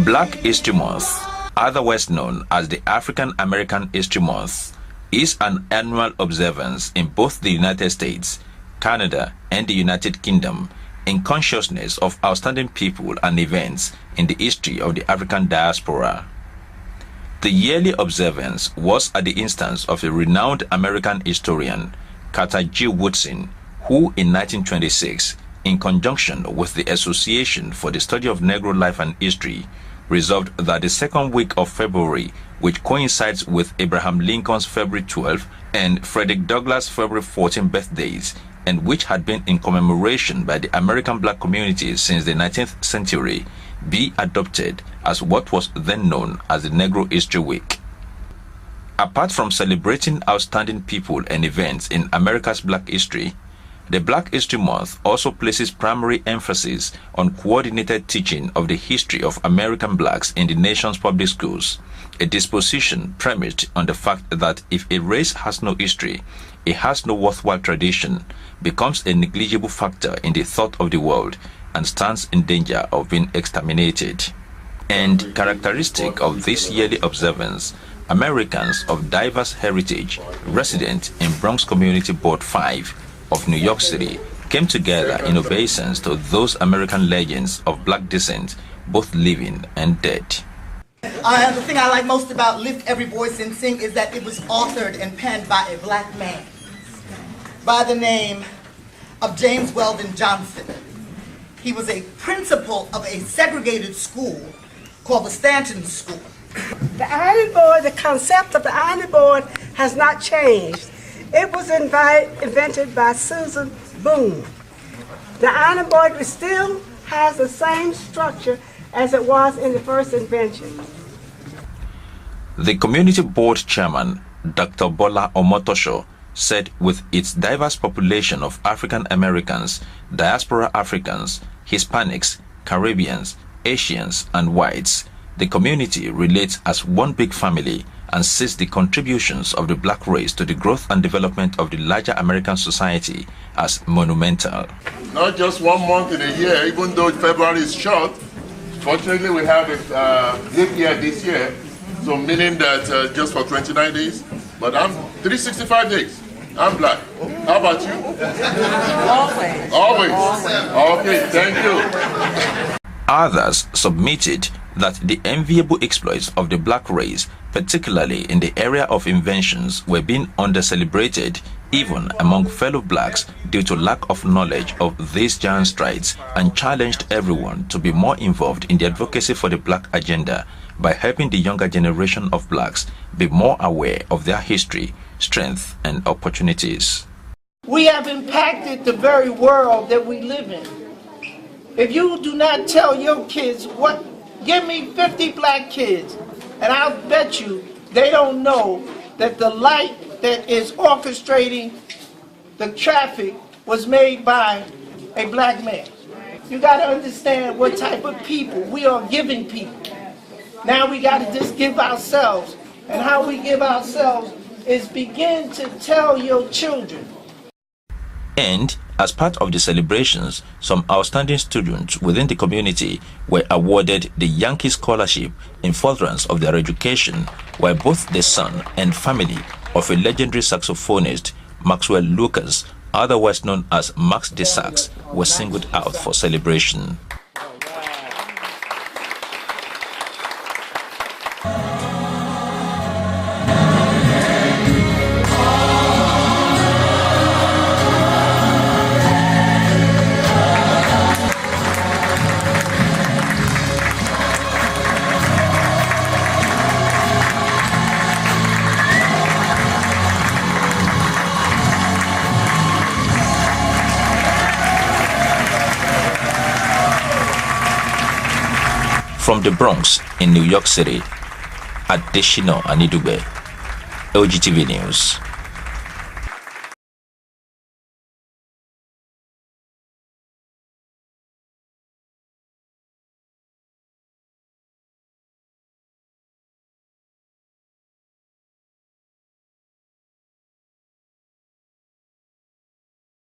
Black History Month, otherwise known as the African American History Month, is an annual observance in both the United States, Canada, and the United Kingdom in consciousness of outstanding people and events in the history of the African diaspora. The yearly observance was at the instance of a renowned American historian, Carter G. Woodson, who in 1926, in conjunction with the Association for the Study of Negro Life and History, resolved that the second week of February, which coincides with Abraham Lincoln's February 12 and Frederick Douglass' February 14 birthdays, and which had been in commemoration by the American black community since the 19th century, be adopted as what was then known as the Negro History Week. Apart from celebrating outstanding people and events in America's black history, the Black History Month also places primary emphasis on coordinated teaching of the history of American blacks in the nation's public schools, a disposition premised on the fact that if a race has no history, it has no worthwhile tradition, becomes a negligible factor in the thought of the world, and stands in danger of being exterminated. And characteristic of this yearly observance, Americans of diverse heritage resident in Bronx Community Board 5 of New York City came together in obeisance to those American legends of black descent, both living and dead. The thing I like most about Lift Every Voice and Sing is that it was authored and penned by a black man by the name of James Weldon Johnson. He was a principal of a segregated school called the Stanton School. The ironing board, the concept of the ironing board has not changed. It was invented by Susan Boone. The ironing board still has the same structure as it was in the first invention. The community board chairman, Dr. Lola Omotosho, said with its diverse population of African Americans, diaspora Africans, Hispanics, Caribbeans, Asians, and whites, the community relates as one big family and sees the contributions of the black race to the growth and development of the larger American society as monumental. Not just 1 month in a year, even though February is short. Fortunately, we have a good year this year, so meaning that just for 29 days, but I'm 365 days. I'm black. How about you? Always. Always. Okay, thank you. Others submitted that the enviable exploits of the black race, particularly in the area of inventions, were being under-celebrated even among fellow blacks due to lack of knowledge of these giant strides, and challenged everyone to be more involved in the advocacy for the black agenda by helping the younger generation of blacks be more aware of their history, strength, and opportunities. We have impacted the very world that we live in. If you do not tell your kids give me 50 black kids, and I'll bet you they don't know that the light that is orchestrating the traffic was made by a black man. You got to understand what type of people we are giving people. Now we got to just give ourselves, and how we give ourselves is begin to tell your children. And as part of the celebrations, some outstanding students within the community were awarded the Yankee Scholarship in furtherance of their education, while both the son and family of a legendary saxophonist, Maxwell Lucas, otherwise known as Max the Sax, were singled out for celebration. From the Bronx in New York City, Adeshino Anidugbe, Ogtv News.